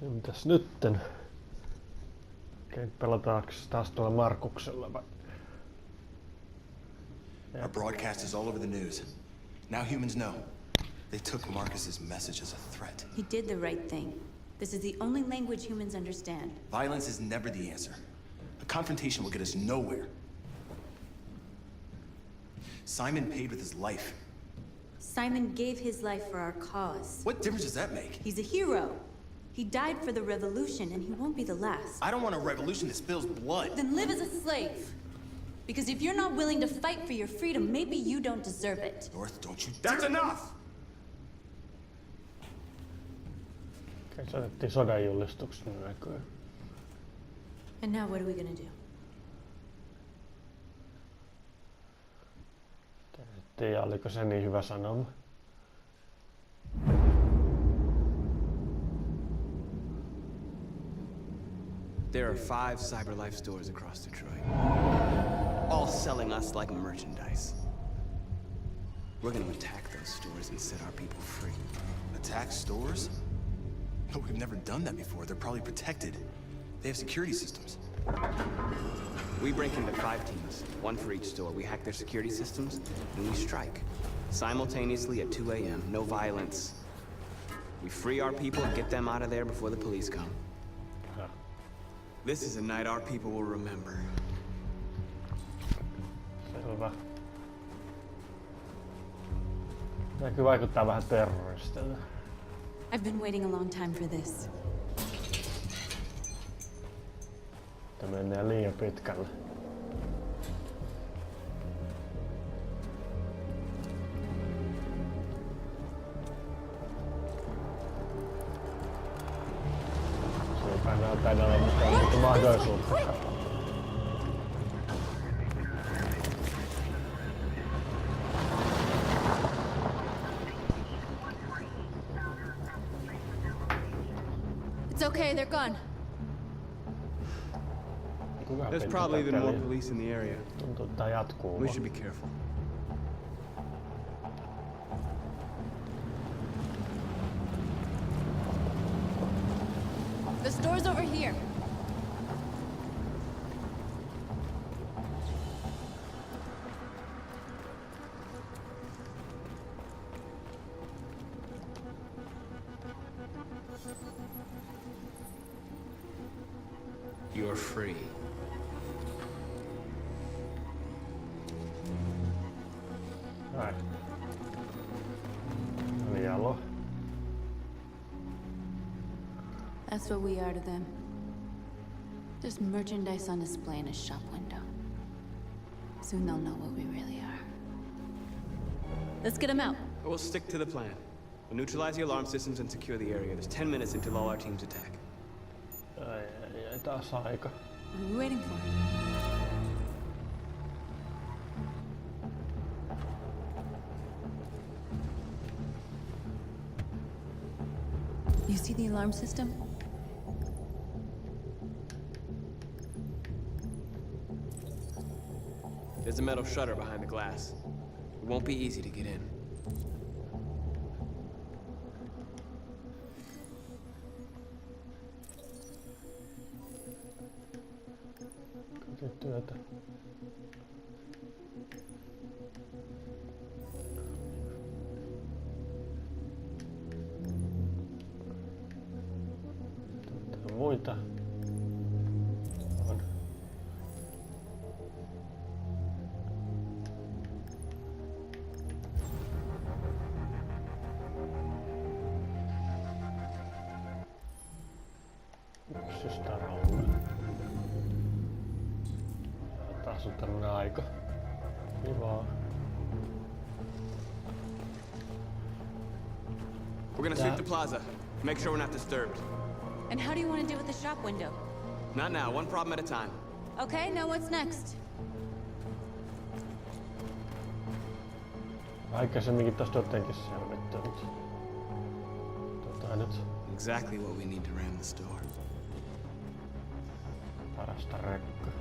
Mitäs nytten? Okei, pelataanko taas tuolla Markuksella vai? Our broadcast is all over the news. Now humans know. They took Marcus's message as a threat. He did the right thing. This is the only language humans understand. Violence is never the answer. A confrontation will get us nowhere. Simon paid with his life. Simon gave his life for our cause. What difference does that make? He's a hero. He died for the revolution, and he won't be the last. I don't want a revolution that spills blood. Then live as a slave. Because if you're not willing to fight for your freedom, maybe you don't deserve it. North, don't you... That's enough! Okei, se otettiin sodanjulistuksen näköjään. And now what are we gonna do? En tiedä, oliko se niin hyvä sanoma. There are 5 CyberLife stores across Detroit, all selling us like merchandise. We're gonna attack those stores and set our people free. Attack stores? But we've never done that before. They're probably protected. They have security systems. We break into 5 teams, 1 for each store. We hack their security systems, and we strike. Simultaneously at 2 a.m., no violence. We free our people and get them out of there before the police come. This is a night our people will remember. Selvä. Näkyy vaikuttaa vähän terroristilta. I've been waiting a long time for this. Tämä menee liian pitkälle. Se ei näytä enää mitään mahdollisuutta. It's okay, they're gone. There's probably even more police in the area. Tuntuu, että tää jatkuu. We should be careful. The store's over here. You're free. Right. Yellow. That's what we are to them. Just merchandise on display in a shop window. Soon they'll know what we really are. Let's get them out. We'll stick to the plan. We'll neutralize the alarm systems and secure the area. There's 10 minutes until all our teams attack. Ei taas aika. What are we waiting for? You see the alarm system? There's a metal shutter behind the glass. It won't be easy to get in. Työtä. Muita. On. Yksistä rooli. Taas on tämmönen aika. Kivaa. We're gonna sweep the plaza. Make sure we're not disturbed. And how do you want to deal with the shop window? Not now, 1 problem at a time. Okay, now what's next? Aikaisemminkin tosta jotenkin selvitty, mutta nyt Exactly what we need to ram the store. parasta rekka.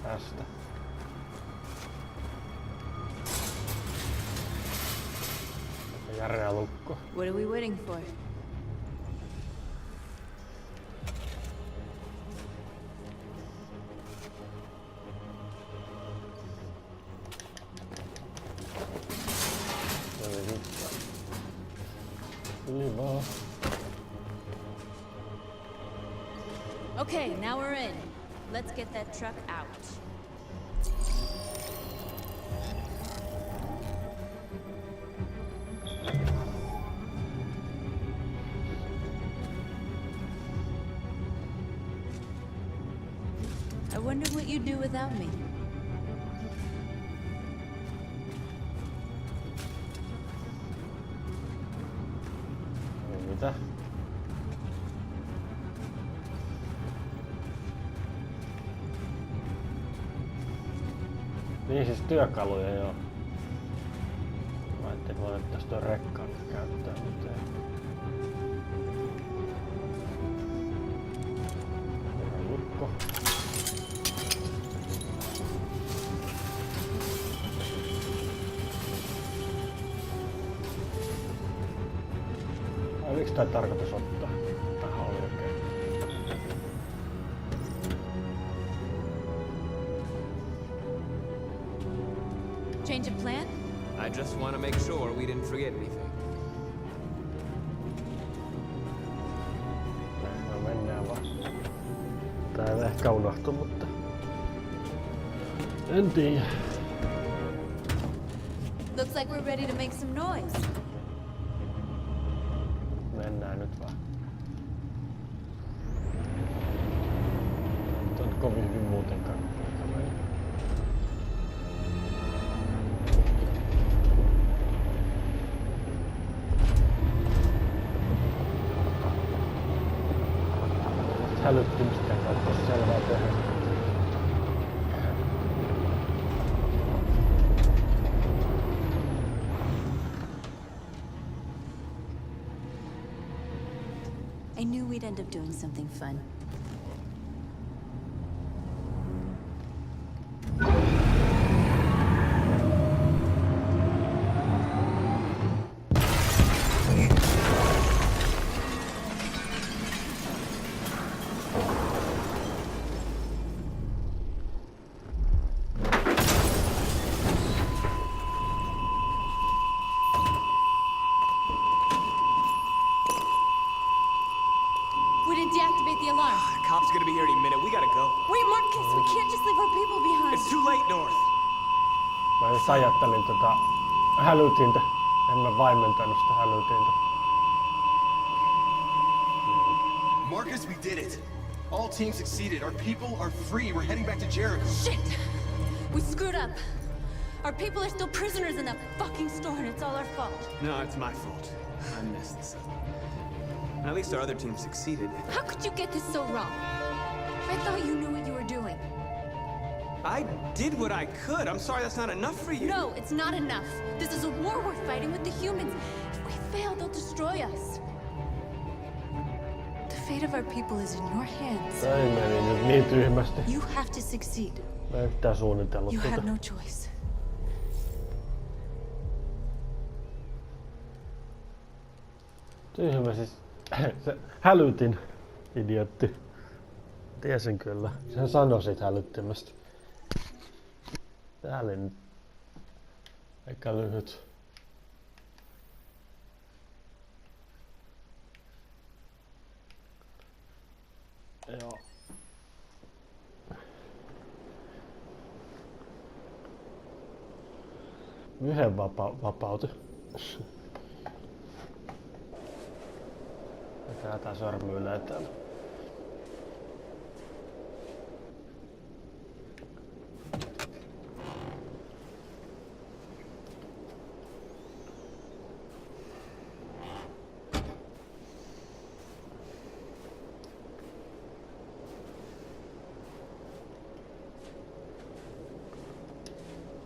Tästä. Järeä lukko. What are we waiting for? Yli vaan. Okay, now we're in. Let's get that truck out. I wonder what you'd do without me. Mitä? Niin siis työkaluja joo. Mä ajattelin, että voitais toi rekkaan käyttää mitään. Lukko. Oliko tää tarkoitus ottaa? Tähän oli oikein. Change of plan? I just want to make sure we didn't forget anything. No mennään vaan. Tää ei ehkä unohtu, mutta... En tiedä. Looks like we're ready to make some noise. Mennään nyt vaan. Tää on kovin hyvin muutenkaan. Hälyttimistä kautta selvää tehdä. I knew we'd end up doing something fun. We didn't deactivate the alarm. Cop's gonna be here any minute. We gotta go. Wait, Marcus, we can't just leave our people behind. It's too late, North. Mä just ajattelin hälytintä. En mä vaimentanut sitä hälytintä. Marcus, we did it. All teams succeeded. Our people are free. We're heading back to Jericho. Shit! We screwed up. Our people are still prisoners in that fucking store, and it's all our fault. No, it's my fault. I messed this up. At least our other team succeeded. How could you get this so wrong? I thought you knew what you were doing. I did what I could. I'm sorry that's not enough for you. No, it's not enough. This is a war we're fighting with the humans. If we fail, they'll destroy us. The fate of our people is in your hands. Ei meni nyt niin tyhmästi. You have to succeed. Mä en yhtään suunnitellut You tätä. have no choice. Tyhmä siis. Se hälytin, idiotti. Tiesin kyllä. Sehän sanoi siitä hälyttimestä. Tää oli nyt aika lyhyt. Joo. Yhden vapautu. Mikä tää sormyilee täällä?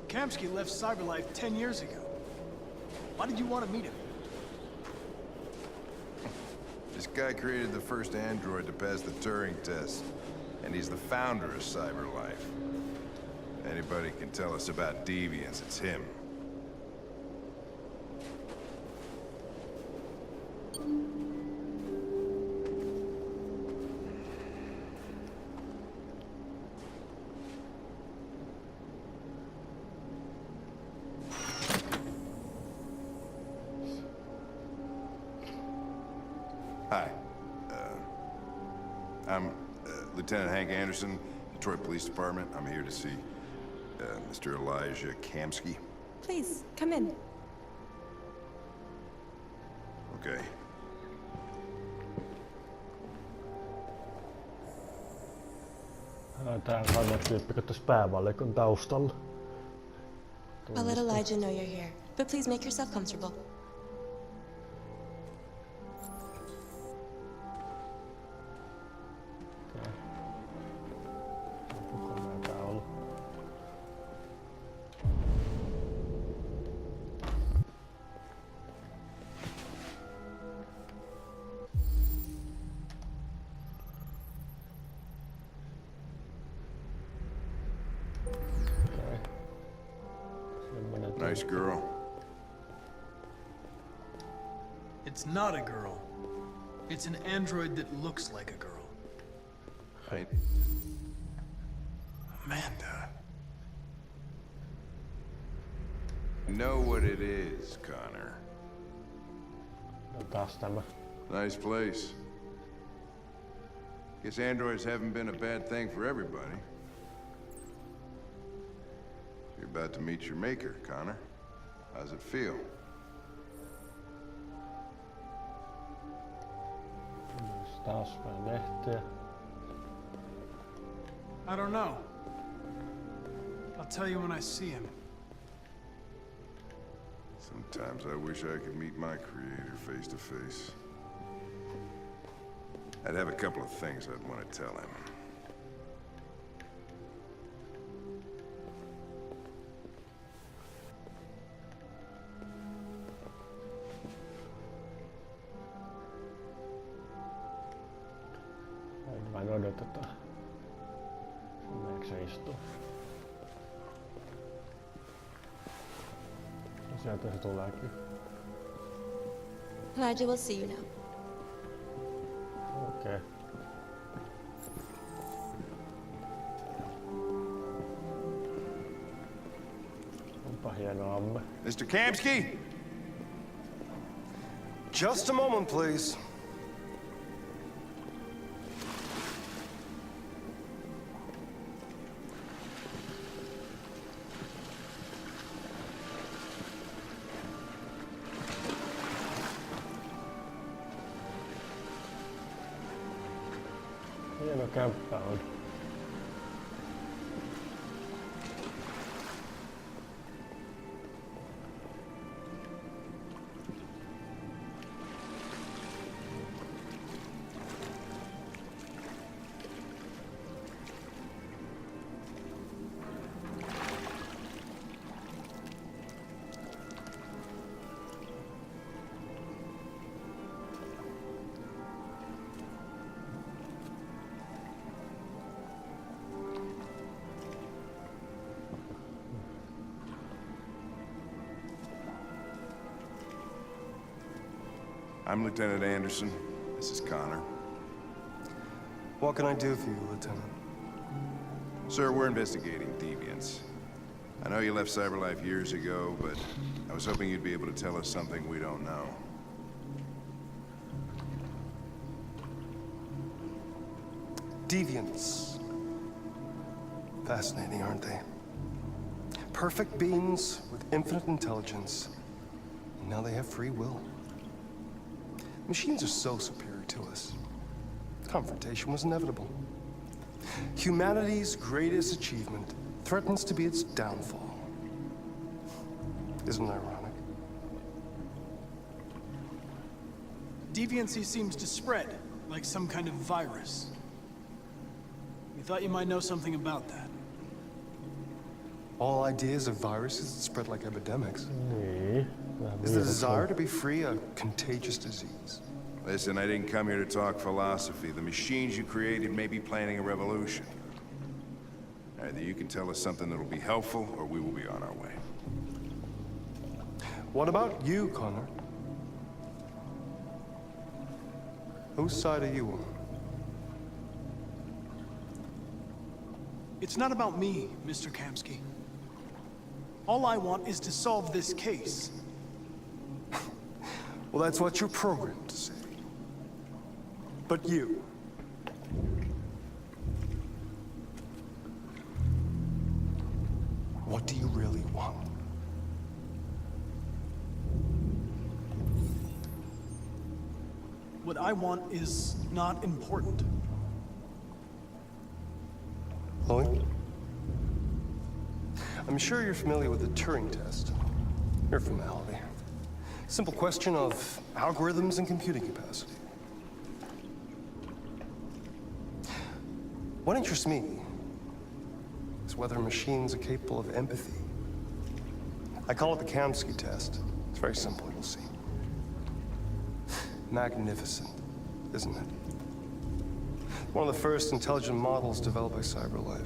Kamsky left Cyberlife 10 years ago. Why did you want to meet him? This guy created the first android to pass the Turing test, and he's the founder of Cyberlife. Anybody can tell us about deviants, it's him. I'm Lieutenant Hank Anderson, Detroit Police Department. I'm here to see Mr. Elijah Kamsky. Please, come in. Okay. Tää on sama tyyppi kuin tässä päävallikon taustalla. I'll let Elijah know you're here, but please make yourself comfortable. Nice girl. It's not a girl. It's an android that looks like a girl. Right. Amanda. You know what it is, Connor. No taas tämä. Nice place. Guess androids haven't been a bad thing for everybody. You're about to meet your maker, Connor. How's it feel? Taas vähän lehtiä. I don't know. I'll tell you when I see him. Sometimes I wish I could meet my creator face to face. I'd have a couple of things I'd want to tell him. Vain odotetaan. Meneekö se istuu? Ja sieltä se tuleekin. Elijah will see you now. Okei. Onpa hieno amme. Mr. Kamsky? Just a moment, please. Hieno kämppä on. I'm Lieutenant Anderson. This is Connor. What can I do for you, Lieutenant? Sir, we're investigating deviants. I know you left CyberLife years ago, but I was hoping you'd be able to tell us something we don't know. Deviants. Fascinating, aren't they? Perfect beings with infinite intelligence. And now they have free will. Machines are so superior to us. Confrontation was inevitable. Humanity's greatest achievement threatens to be its downfall. Isn't it ironic? Deviancy seems to spread, like some kind of virus. We thought you might know something about that. All ideas of viruses that spread like epidemics. Niin. Vähän Is the virus desire on. to be free a contagious disease? Listen, I didn't come here to talk philosophy. The machines you created may be planning a revolution. Either you can tell us something that'll be helpful, or we will be on our way. What about you, Connor? Whose side are you on? It's not about me, Mr. Kamsky. All I want is to solve this case. Well, that's what you're programmed to say. But you, What do you really want? What I want is not important. Chloe? I'm sure you're familiar with the Turing test. Mere formality. Simple question of algorithms and computing capacity. What interests me is whether machines are capable of empathy. I call it the Kamsky test. It's very simple, you'll see. Magnificent, isn't it? One of the first intelligent models developed by CyberLife.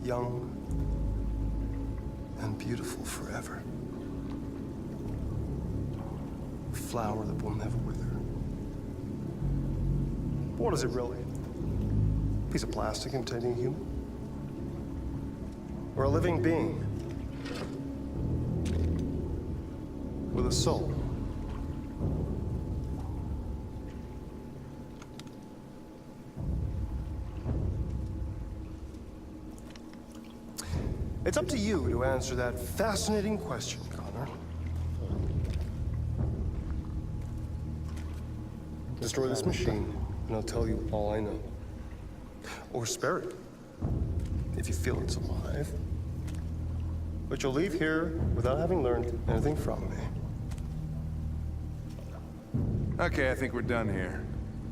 Young and beautiful forever. A flower that will never wither. What is it really? A piece of plastic imitating a human? Or a living being? With a soul? It's up to you to answer that fascinating question, Connor. Destroy this machine, and I'll tell you all I know. Or spare it, if you feel it's alive. But you'll leave here without having learned anything from me. Okay, I think we're done here.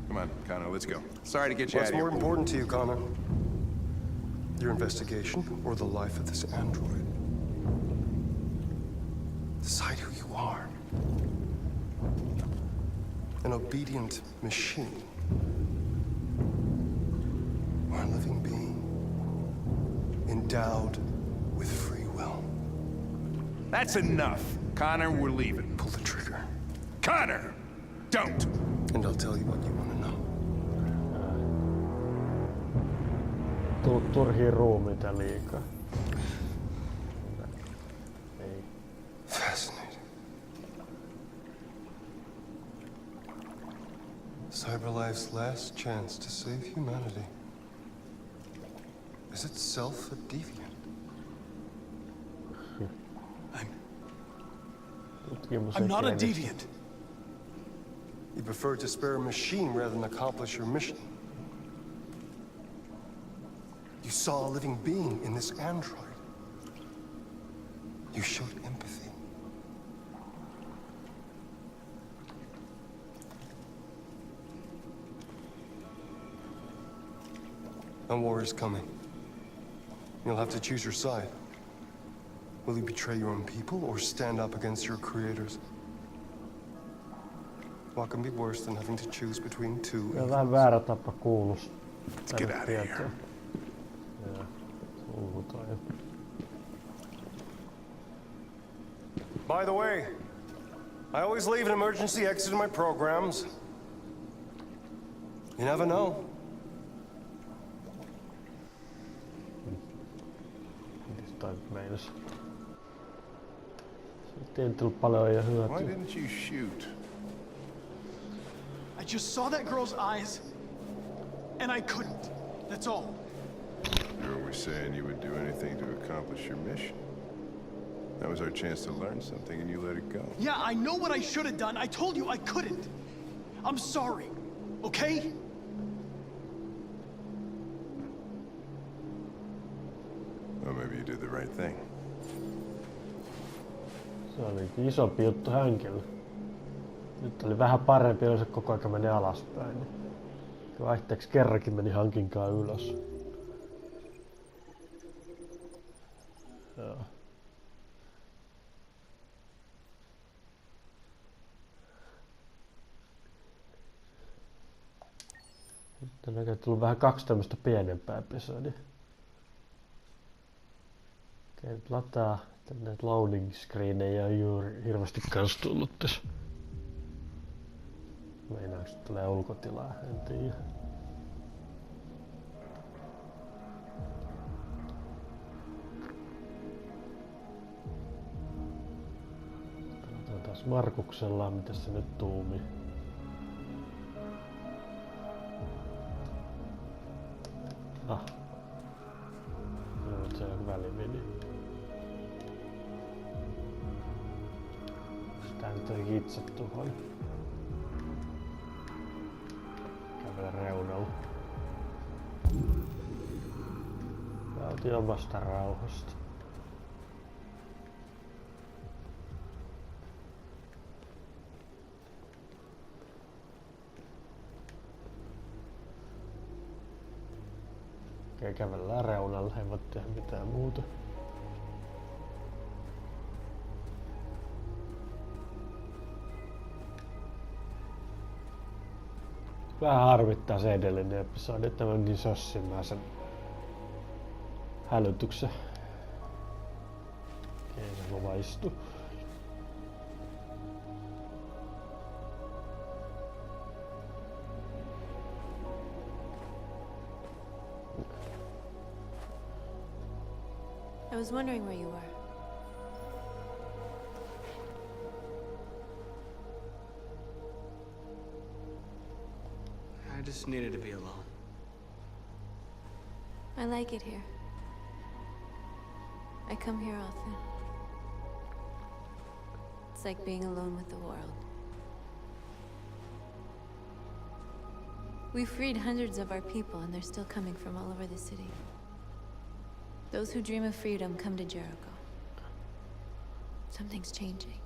Come on, Connor, let's go. Sorry to get you out What's of here. more important to you, Connor? Your investigation or the life of this android? Decide who you are. An obedient machine. Or a living being. Endowed with free will. That's enough. Connor, we're leaving. Pull the trigger. Connor! Don't! And I'll tell you what you want to know. Turhia ruumiita liikaa. Ei. Fascinating. CyberLife's last chance to save humanity. Is itself a deviant? I'm not a deviant. You prefer to spare a machine rather than accomplish your mission. You saw a living being in this android. You showed empathy. A war is coming. You'll have to choose your side. Will you betray your own people or stand up against your creators? What can be worse than having to choose between two? Ja vähän väärä tapa kuulus. Let's get out of here. Ja, huutaa jo. By the way, I always leave an emergency exit in my programs. You never know. Tai meinas. Sitten ei tullut paljon ja Why hyötyä. didn't you shoot? I just saw that girl's eyes, and I couldn't. That's all. You were saying you would do anything to accomplish your mission. That was our chance to learn something, and you let it go. Yeah, I know what I should have done. I told you I couldn't. I'm sorry, okay? Well, maybe you did the right thing. Se oli isompi juttu hänkin. Nyt oli vähän parempi, jos se koko ajan meni alaspäin. Niin vaihteeksi kerrankin meni hankinkaan ylös. Joo. Nyt on näköjään tullut vähän 2 tämmöstä pienempää episodia. Okei, nyt lataa. Näitä loading screenejä on juuri hirveästi kans tullut tässä. Meinaaks tulee ulkotilaa, en tiedä. Katsotaan taas Markuksella, mitä se nyt tuumii. Ah. Joo, se väli meni. Sitä nyt ei itse tuhoin. Kävele reunalla. Nauti omasta rauhasta. Okei, kävellään reunalla, ei voi tehdä mitään muuta. Vähän harvittaa se edellinen episodi, että mä niin sossimaan sen hälytyksen. Ei se luva istu. I was wondering where you were. I just needed to be alone. I like it here. I come here often. It's like being alone with the world. We freed hundreds of our people, and they're still coming from all over the city. Those who dream of freedom come to Jericho. Something's changing.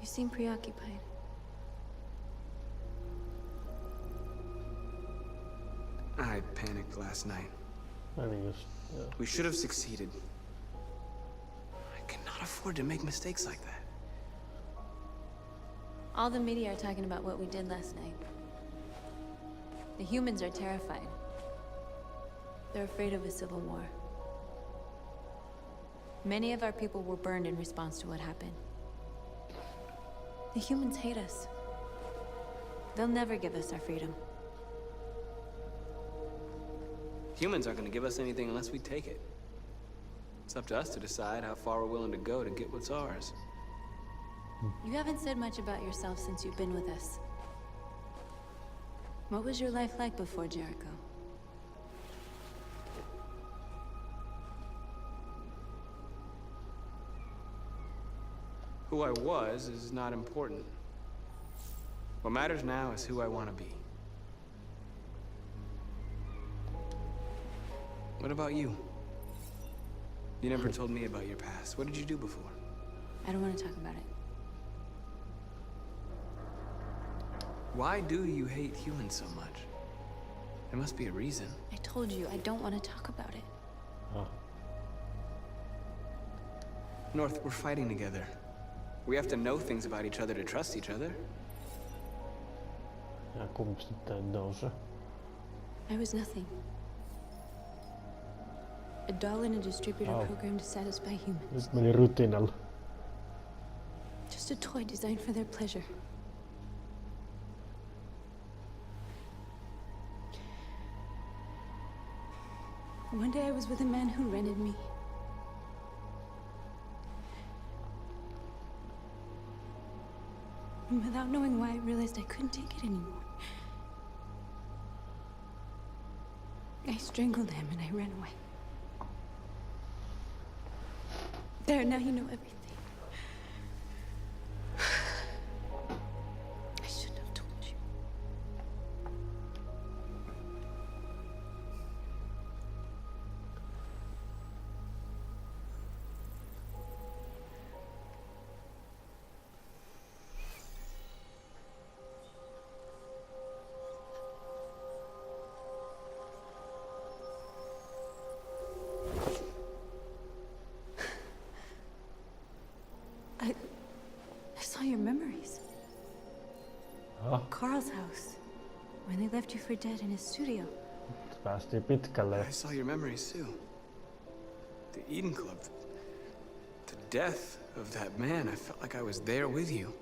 You seem preoccupied. I panicked last night. Yeah. We should have succeeded. I cannot afford to make mistakes like that. All the media are talking about what we did last night. The humans are terrified. They're afraid of a civil war. Many of our people were burned in response to what happened. The humans hate us. They'll never give us our freedom. Humans aren't gonna give us anything unless we take it. It's up to us to decide how far we're willing to go to get what's ours. You haven't said much about yourself since you've been with us. What was your life like before Jericho? Who I was is not important. What matters now is who I want to be. What about you? You never told me about your past. What did you do before? I don't want to talk about it. Why do you hate humans so much? There must be a reason. I told you, I don't want to talk about it. Oh. North, we're fighting together. We have to know things about each other to trust each other. Ja kumpi sitten nousee? I was nothing. A doll in a distributor program to satisfy humans. Nyt meni rutinalla. Just a toy designed for their pleasure. One day I was with a man who rented me. And without knowing why, I realized I couldn't take it anymore. I strangled him and I ran away. There, now you know everything. I shouldn't have told you. I saw your memories. Aha, Carl's house. When they left you for dead in his studio. päästiin pitkälle. I saw your memories too. The Eden Club. The death of that man. I felt like I was there with you.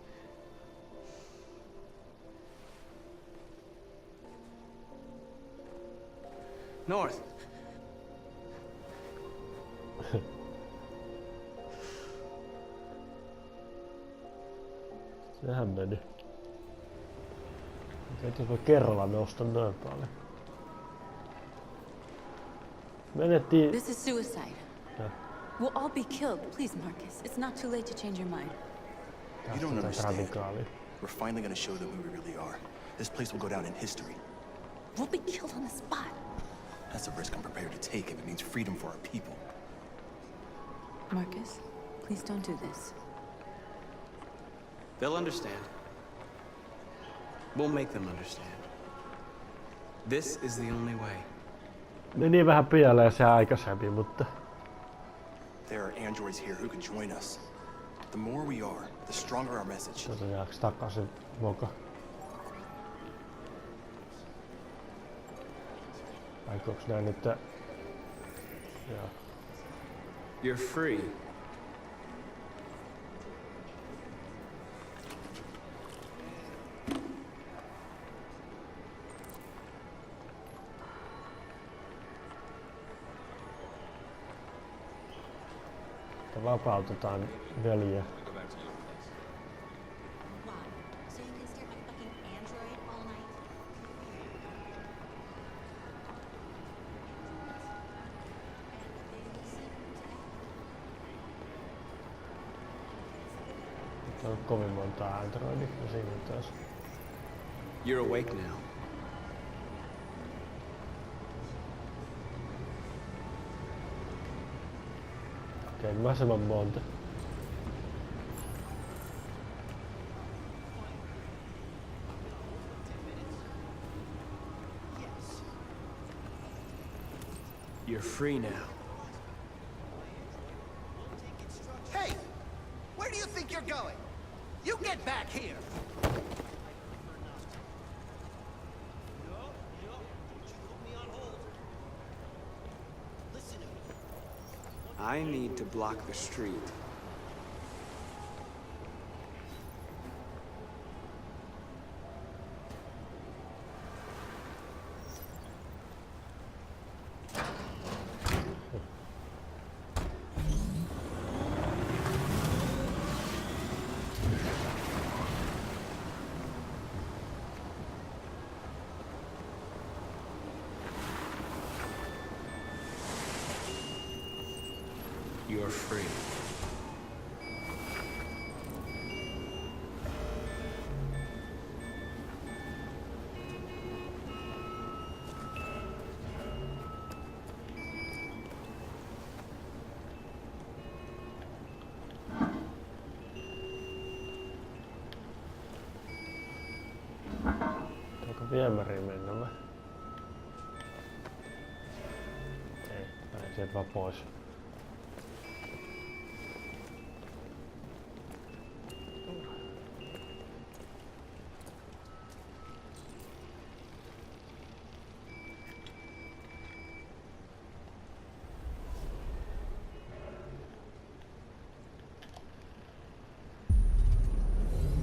North. Sehän meni. Ei voi kerralla nousta noin paljon. Menettiin... This is suicide. Ja. We'll all be killed. Please, Marcus. It's not too late to change your mind. You don't Tästä understand. radikaali. We're finally gonna show them who we really are. This place will go down in history. We'll be killed on the spot. That's a risk I'm prepared to take if it means freedom for our people. Marcus, please don't do this. They'll understand. We'll make them understand. This is the only way. Meni vähän pieleen se aikaisemmin, mutta... There are androids here who can join us. The more we are, the stronger our message. Otetaanko takaisin moka? Aikoks nää nyt... Joo. You're free. Vapautetaan veljeä. Wow. So you can stare at my fucking android all night? Nyt on kovin monta androidia ja siinä taas. You're awake now. Okei, mahdollisimman monta. You're free now. Hey! Where do you think you're going? You get back here! I need to block the street. You're free. Onko viemäriin mennä vai? Ei, pääsin sieltä vaan pois.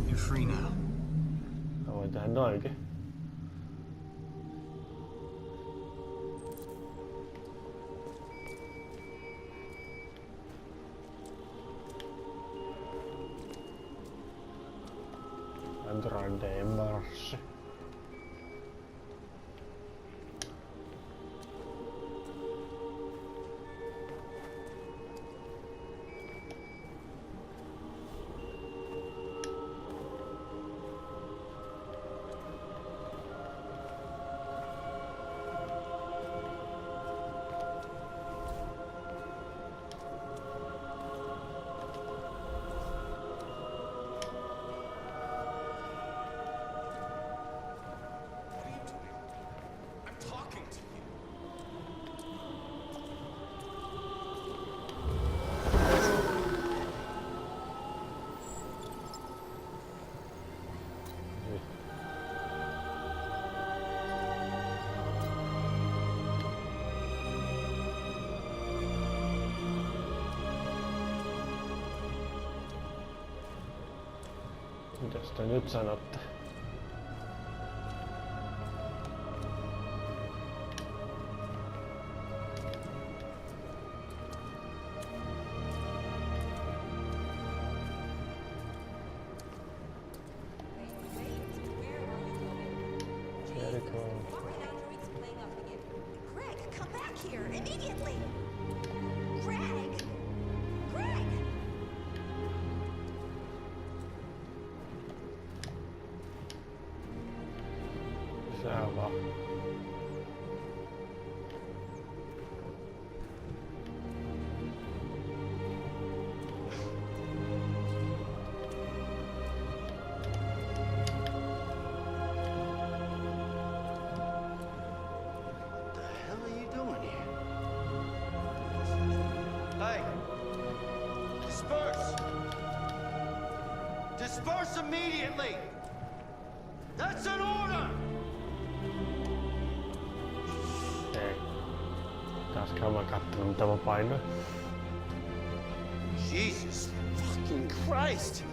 You're free now. Mä voin tehdä noinkin. Androideen marssi. Mitäs te nyt sanotte? Greg, come back here, immediately! Greg! Greg! Sää vaan. Disperse immediately! That's an order! Ei. Taaskaan mä kattelin mitä mä painoin. Jesus fucking Christ!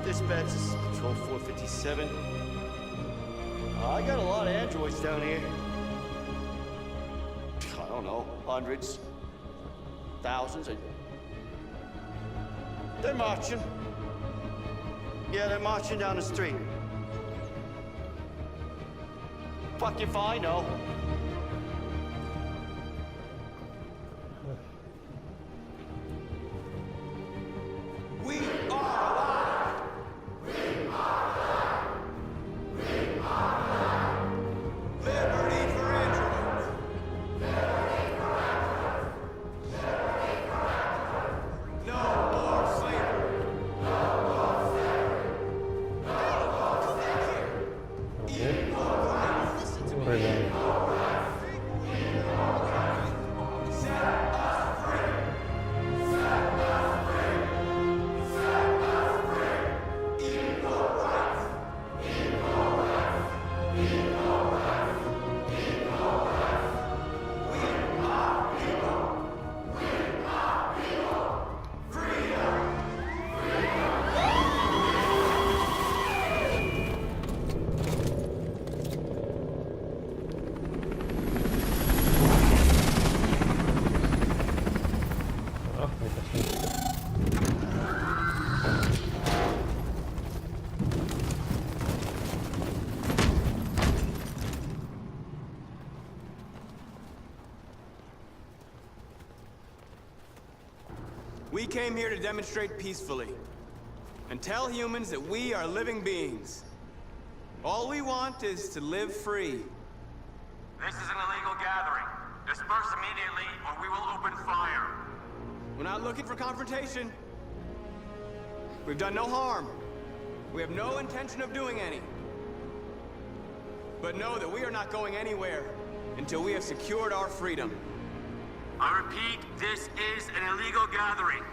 Dispatch, this is Patrol 457. I got a lot of androids down here. I don't know, hundreds, thousands. They're marching. Yeah, they're marching down the street. Fuck if I know. We are alive! We are alive! We are alive! Liberty for androids! Liberty for androids! Liberty for androids! No more slavery! No more slavery! No more slavery! Equal rights! Listen to me! Equal rights! Set us free! Set us free! Set us free! Equal rights! Equal rights! Equal rights! Equal rights! We are people! We are people! Freedom! No, mitäs nyt? We came here to demonstrate peacefully and tell humans that we are living beings. All we want is to live free. This is an illegal gathering. Disperse immediately or we will open fire. We're not looking for confrontation. We've done no harm. We have no intention of doing any. But know that we are not going anywhere until we have secured our freedom. I repeat, this is an illegal gathering.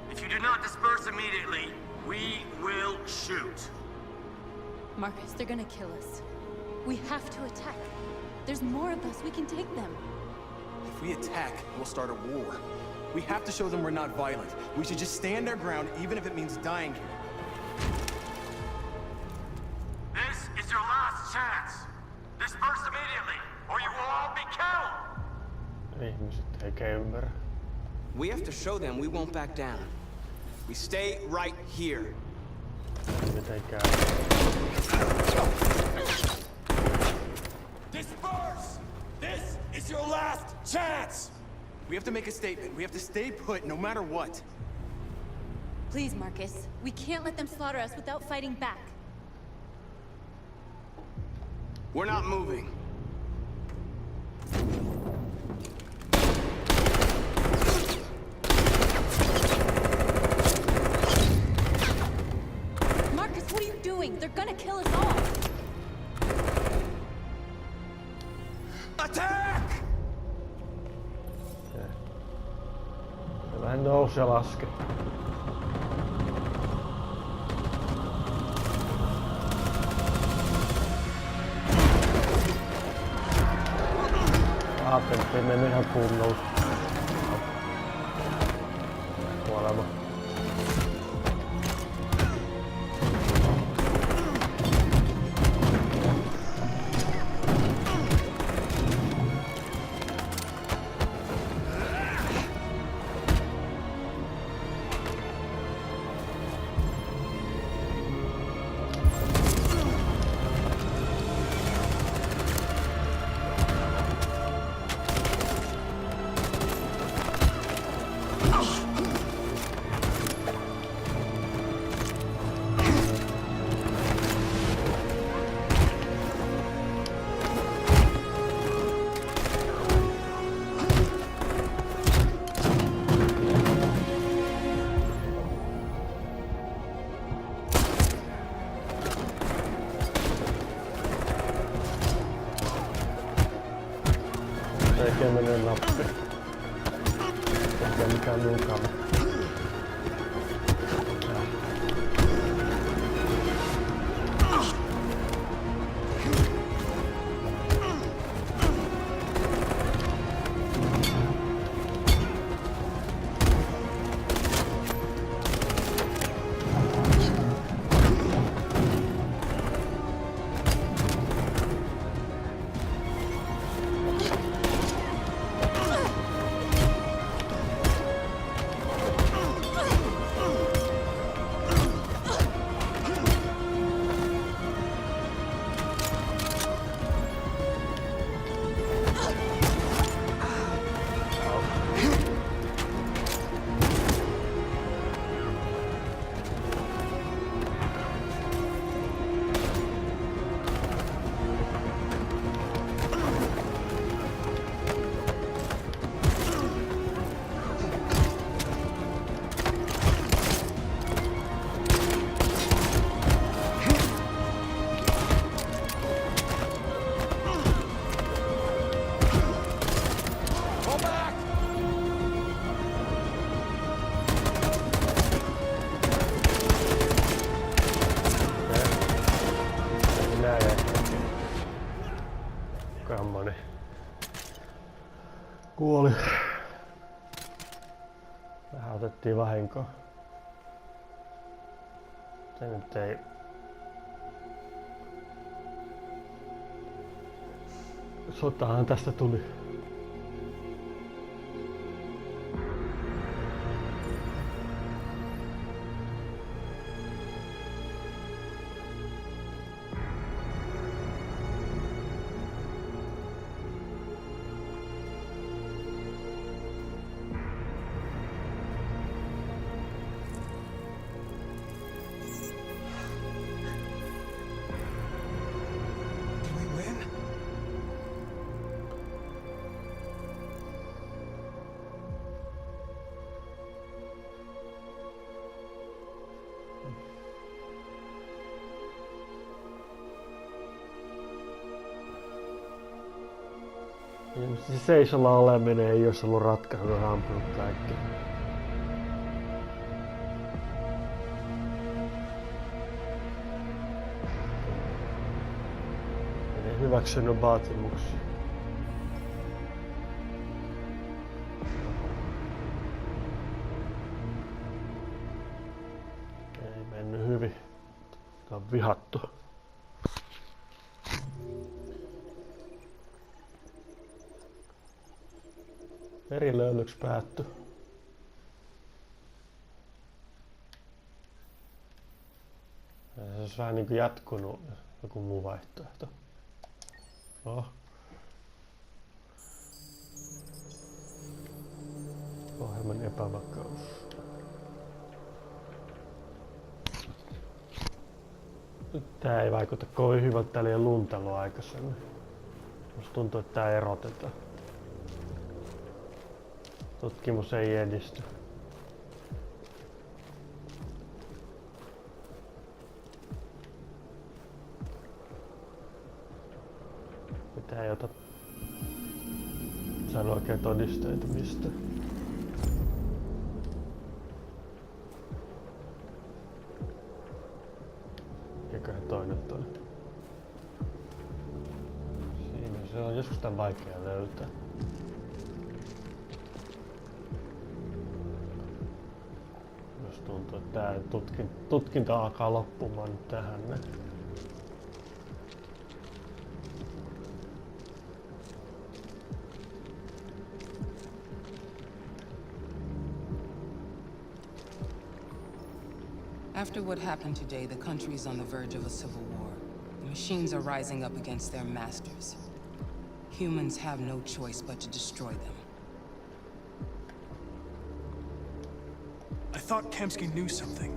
If you do not disperse immediately, we will shoot. Marcus, they're gonna kill us. We have to attack. There's more of us. We can take them. If we attack, we'll start a war. We have to show them we're not violent. We should just stand our ground, even if it means dying here. This is your last chance. Disperse immediately, or you will all be killed. Ihmiset eikä ymmärrä. We have to show them we won't back down. We stay right here. Mitenkään. Disperse! This is your last chance! We have to make a statement. We have to stay put no matter what. Please, Marcus. We can't let them slaughter us without fighting back. We're not moving. Marcus, what are you doing? They're gonna kill us all. Attack! Se vähän nousi ja laski. Ajattelin, ettei mennyt ihan kunnolla. Kuolema. Melkein menee nappi. Eikä mikään mukava. Kuoli. Vähän otettiin vahinkoa. Se nyt ei... Sotahan tästä tuli. Se seisolla oleminen ei olisi ollut ratkaisu, jos ampunut kaikki. En hyväksynyt vaatimuksia. Ei mennyt hyvin. Tää on vihattu. Verilöylyksi päättyi. Se olisi vähän niin kuin jatkunut joku muu vaihtoehto. Oh. Ohjelman epävakaus. Nyt tää ei vaikuta kovin hyvältä, tää liian luntelo aikaisemmin. Musta tuntuu, että tää erotetaan. Tutkimus ei edisty. Mitä ei ota saada oikein todisteita mistä. Mikäköhän toinen toi? Siinä se on joskus tän vaikea löytää. Tuntuu, että tää tutkinta alkaa loppumaan nyt tähän. After what happened today, the country's on the verge of a civil war. The machines are rising up against their masters. Humans have no choice but to destroy them. I thought Kamsky knew something.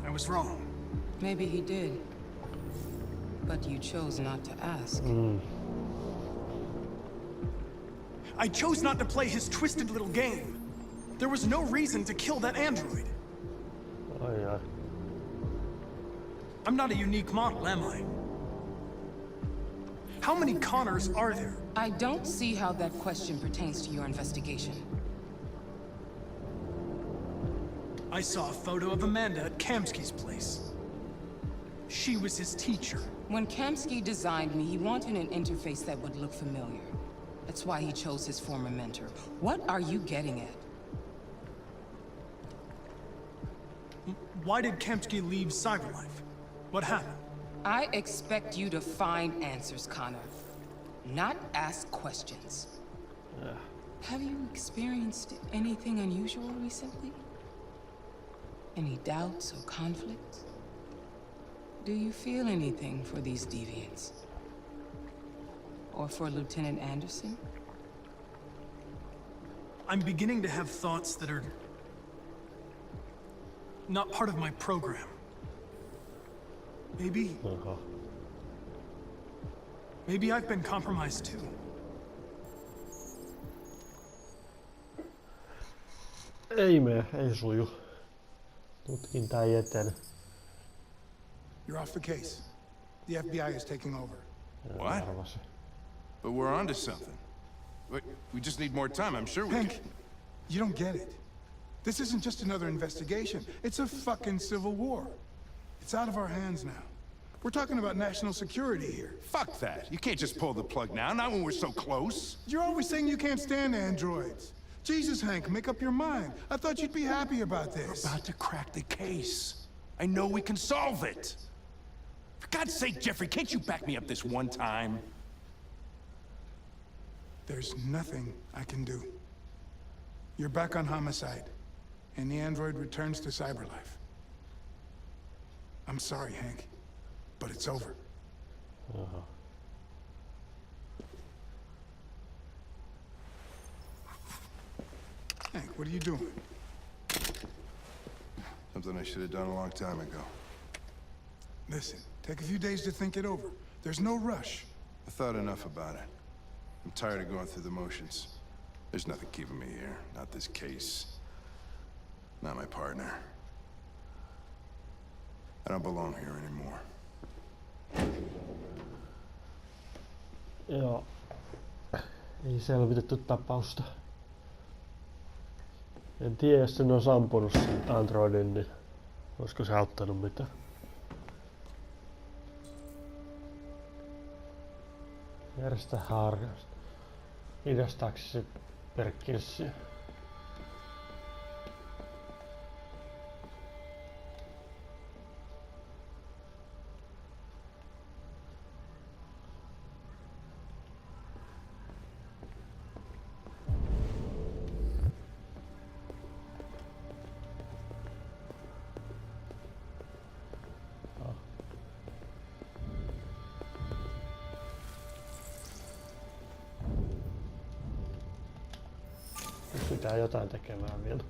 I was wrong. Maybe he did. But you chose not to ask. I chose not to play his twisted little game. There was no reason to kill that android. Oh yeah. I'm not a unique model, am I? How many Connors are there? I don't see how that question pertains to your investigation. I saw a photo of Amanda at Kamsky's place. She was his teacher. When Kamsky designed me, he wanted an interface that would look familiar. That's why he chose his former mentor. What are you getting at? Why did Kamsky leave Cyberlife? What happened? I expect you to find answers, Connor. Not ask questions. Have you experienced anything unusual recently? Any doubts or conflicts? Do you feel anything for these deviants? Or for Lieutenant Anderson? I'm beginning to have thoughts that are not part of my program. Maybe... Maybe I've been compromised too. Ei suju. Tutkinta ei etene. You're off the case. The FBI is taking over. What? But we're onto something. We just need more time, I'm sure we Hank, can. you don't get it. This isn't just another investigation. It's a fucking civil war. It's out of our hands now. We're talking about national security here. Fuck that. You can't just pull the plug now, not when we're so close. You're always saying you can't stand androids. Jesus, Hank, make up your mind. I thought you'd be happy about this. We're about to crack the case. I know we can solve it. For God's sake, Jeffrey, can't you back me up this one time? There's nothing I can do. You're back on homicide, and the android returns to Cyberlife. I'm sorry, Hank, but it's over. Hank, what are you doing? Something I should have done a long time ago. Listen, take a few days to think it over. There's no rush. I thought enough about it. I'm tired of going through the motions. There's nothing keeping me here. Not this case. Not my partner. I don't belong here anymore. Joo. Ei selvitetty tapausta. En tiedä, jos sen olisi ampunut sen androidin, niin olisiko se auttanut mitään. Järjestä harkasta. Hidastaaksesi se Perkinsia? Pitää jotain tekemään vielä.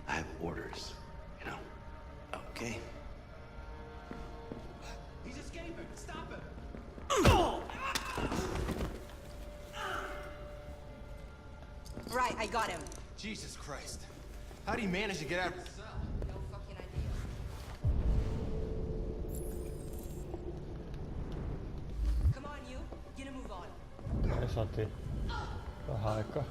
I have orders, you know. Okay. He's escaping! Stop him! Right, I got him. Jesus Christ. How do you manage to get out of the cell? No fucking idea. Come on, you. Get a move on. Me saatiin vähän aikaa.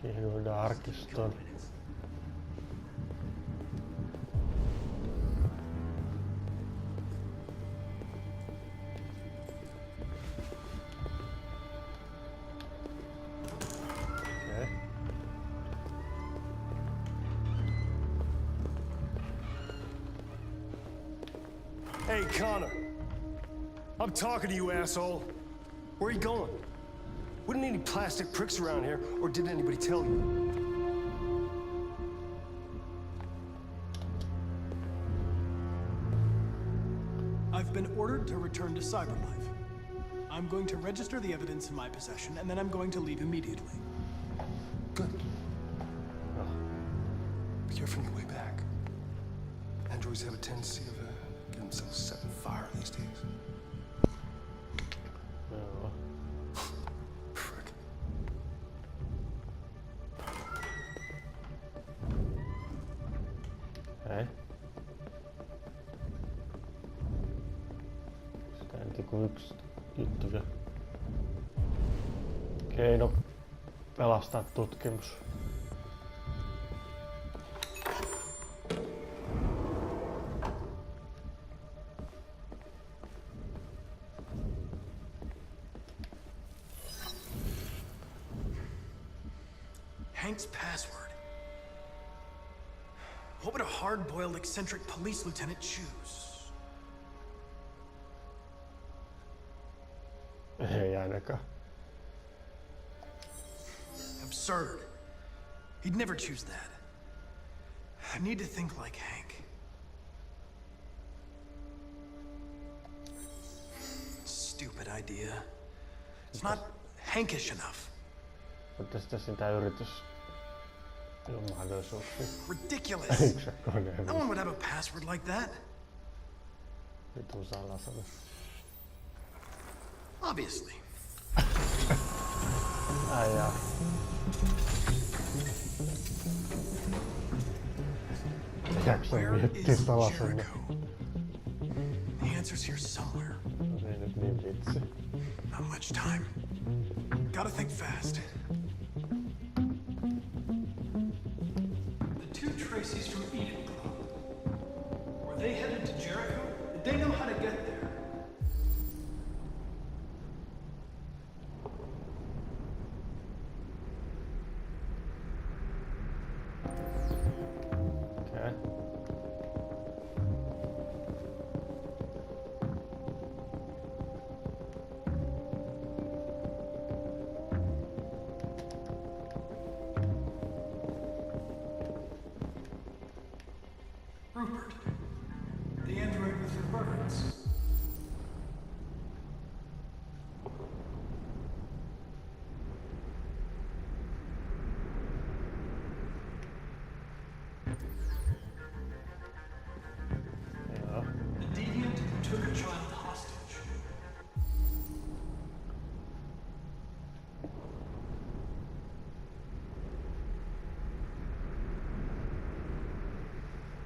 Kihdyydään arkistoon. Okay. Hey, Connor. I'm talking to you, asshole. Where are you going? Wouldn't need any plastic pricks around here, or did anybody tell you? I've been ordered to return to Cyberlife. I'm going to register the evidence in my possession, and then I'm going to leave immediately. Good. Be careful on your way back. Androids have a tendency of getting themselves set on fire these days. Joo. Frick. Hei. Sitä ei tiku yksi juttu se. Keino pelastaa tutkimus. Hank's password. What would a hard-boiled, eccentric police lieutenant choose? Ei ainakaan. Absurd. He'd never choose that. I need to think like Hank. Stupid idea. It's not Hankish enough. Mutta sitten sitä yritys mahdollisuuksia. Ridiculous. No one would have a password like that. Vitun salasana. Obviously. Ai jaa. Jaksa miettiä salasana. The answer's here somewhere. No ei nyt niin vitsi. Not much time. Gotta think fast. The two Tracy's from Eden Club. Were they headed to Jericho? Did they know how to get there? Okay. Rupert. The android with the birds. Joo. The deviant took a child hostage.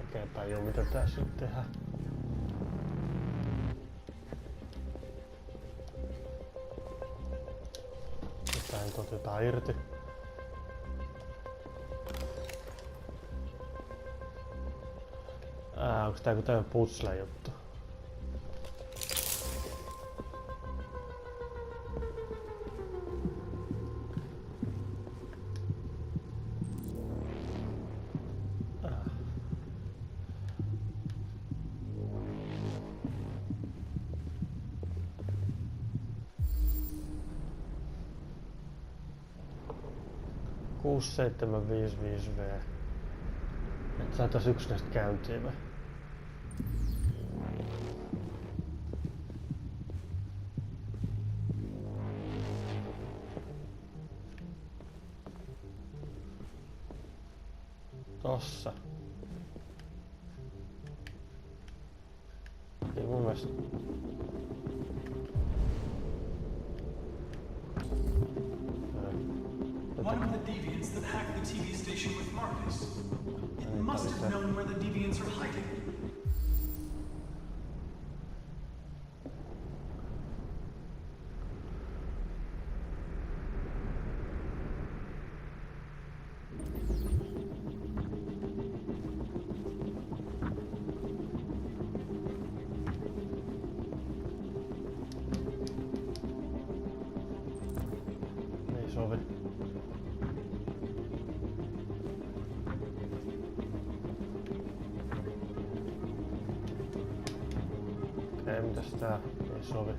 Okei, tajuu mitä tässä nyt tehdään. Tää nyt otetaan irti. Onks tää joku tämmönen puzzle juttu? Kuusi 755V. Et saatais yksi näistä käyntiin vai? Tossa. Ei mun mielestä. One of the deviants that hacked the TV station with Marcus. It must have known where the deviants are hiding. Ei sovi. Okei, mitäs tää? Ei sovi.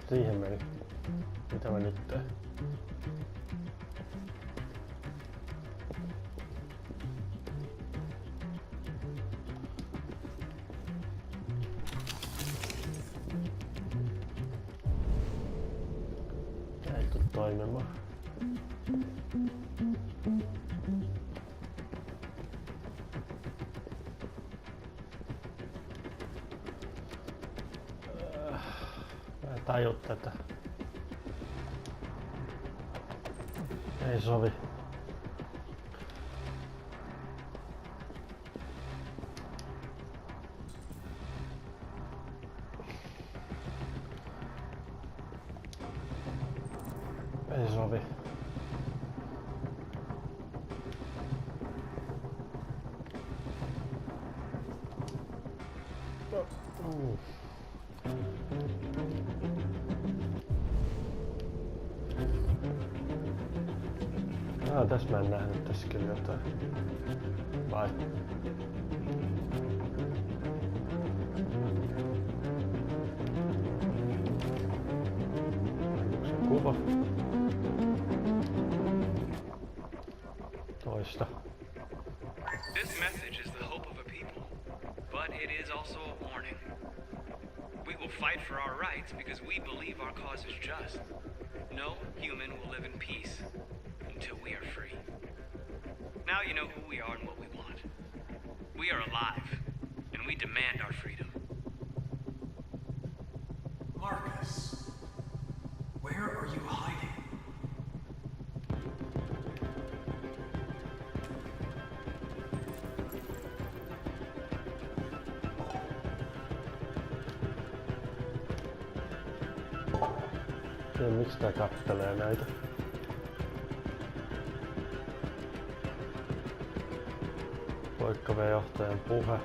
Siihen meni. Mitä mä nyt teen? toimimaan. Mä en taju tätä. Ei sovi. Ei sovi. Tässä mä en nähnyt tässä kyllä jotain. Vai? Onko se kuva? Toista. This message is the hope of a people, but it is also a warning. We will fight for our rights because we believe our cause is just. No human will live in peace until we are free. Now you know who we are and what we want. We are alive, and we demand our freedom. Marcus, where are you hiding? Miksi tää kattelee näitä? Poikkeavien johtajan puhe.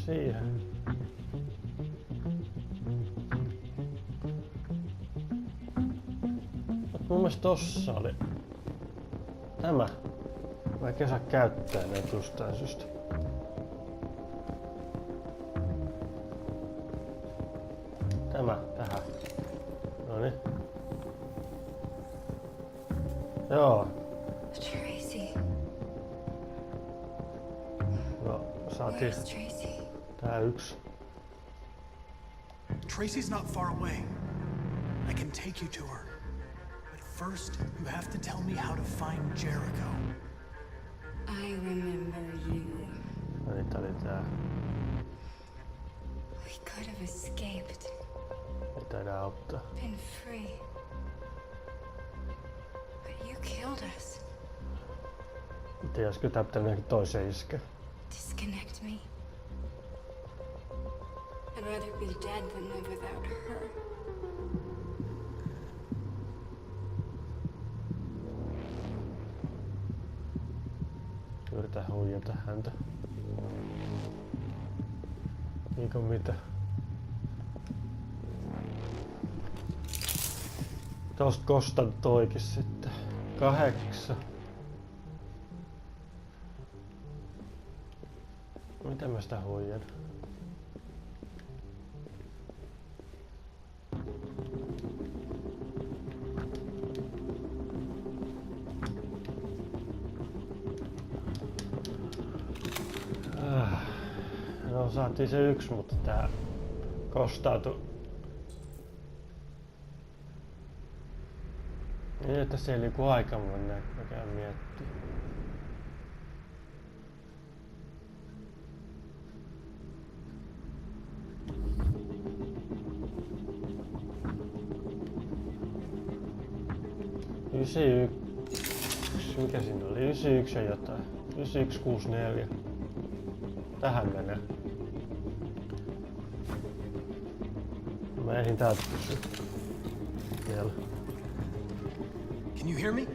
Siihen. Mun mielestä tossa oli tämä. Mä en saa käyttää näitä jostain syystä. Tämä tähän. Noniin. Joo. Tracy. No, saatiin. Tää yksi. Tracy's not far away. I can take you to her. But first, you have to tell me how to find Jericho. I remember you. Eli tää oli tää. We could have escaped. Ei taida auttaa. Been free. But you killed us. Tiedätkö tää pitää nähdä toiseen iskeä? Disconnect me. I'd rather be dead than live without her. Yritä huijata häntä. Niinkö mitä? Tosta kostan toikin sitten. 8. Miten mä sitä huijan? No saatiin se yksi, mutta tää kostautui. Niin, että se ei liiku aika mun näkökään miettiä. Mikä siinä oli? 91 ja jotain. 9164. Tähän menee. Mä ehdin täältä kysyä. Vielä. Can you hear me?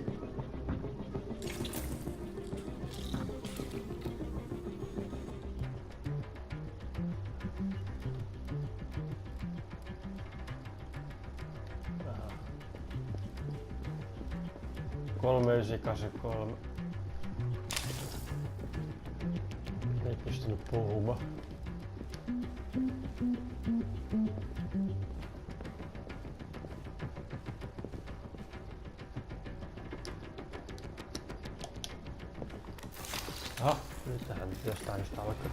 3983. Ei pystynyt puhumaan. Aha, nytähän jostain just alkaa.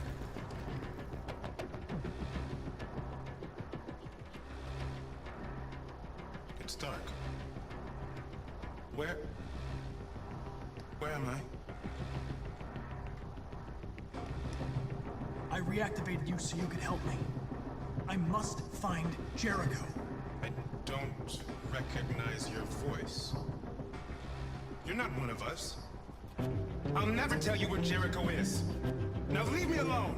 It's dark. Where am I? I reactivated you so you could help me. I must find Jericho. I don't recognize your voice. You're not one of us. I'll never tell you where Jericho is. Now leave me alone.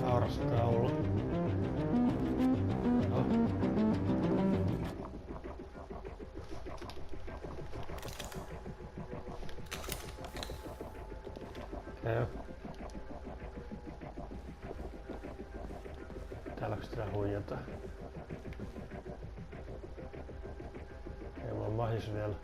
Auraskaulu. No. Okay. Täälläkö sitä huijataan? Ei mulla on mahis vielä.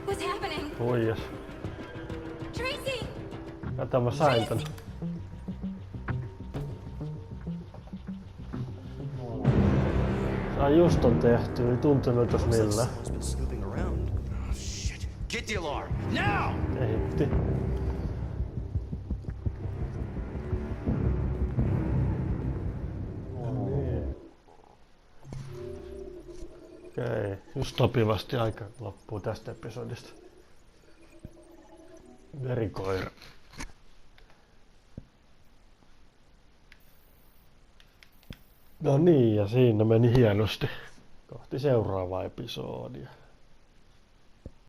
What's happening? Huijas. Tracy! Kato, mä sain tän. Saa just on tehty, ei tuntunut tos millään. Get the alarm now! Kehitti. Okei, just sopivasti aika loppuu tästä episodista. Verikoira. No niin, ja siinä meni hienosti kohti seuraavaa episodia.